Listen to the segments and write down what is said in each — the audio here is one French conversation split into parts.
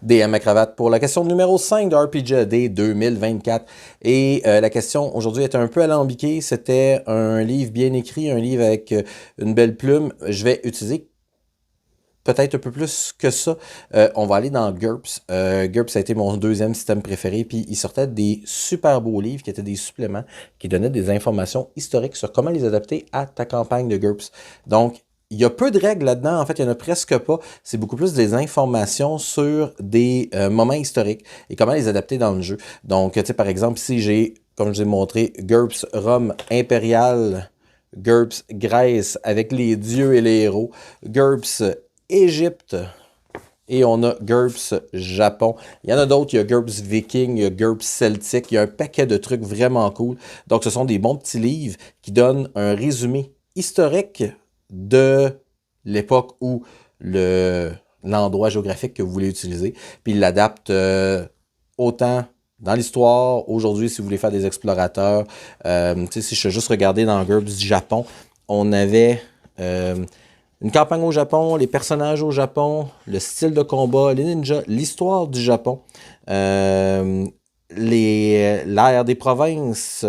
DM à cravate pour la question numéro 5 de RPG AD 2024. Et la question aujourd'hui était un peu alambiquée. C'était un livre bien écrit, un livre avec une belle plume. Je vais utiliser peut-être un peu plus que ça. On va aller dans GURPS. GURPS a été mon deuxième système préféré, puis il sortait des super beaux livres qui étaient des suppléments, qui donnaient des informations historiques sur comment les adapter à ta campagne de GURPS. Donc, il y a peu de règles là-dedans, en fait, il n'y en a presque pas. C'est beaucoup plus des informations sur des moments historiques et comment les adapter dans le jeu. Donc, tu sais, par exemple, si j'ai, comme je vous ai montré, GURPS Rome impérial, GURPS Grèce avec les dieux et les héros, GURPS Égypte, et on a GURPS Japon. Il y en a d'autres, il y a GURPS Viking, il y a GURPS Celtique, il y a un paquet de trucs vraiment cool. Donc, ce sont des bons petits livres qui donnent un résumé historique de l'époque où l'endroit géographique que vous voulez utiliser. Puis, il l'adapte autant dans l'histoire, aujourd'hui, si vous voulez faire des explorateurs. Si je veux juste regarder dans GURPS Japon, on avait une campagne au Japon, les personnages au Japon, le style de combat, les ninjas, l'histoire du Japon, l'ère des provinces,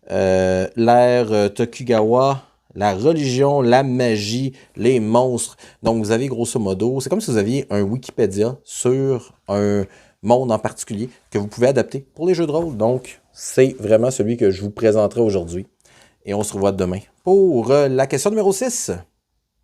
l'ère Tokugawa, la religion, la magie, les monstres. Donc, vous avez grosso modo, c'est comme si vous aviez un Wikipédia sur un monde en particulier que vous pouvez adapter pour les jeux de rôle. Donc, c'est vraiment celui que je vous présenterai aujourd'hui. Et on se revoit demain pour la question numéro 6.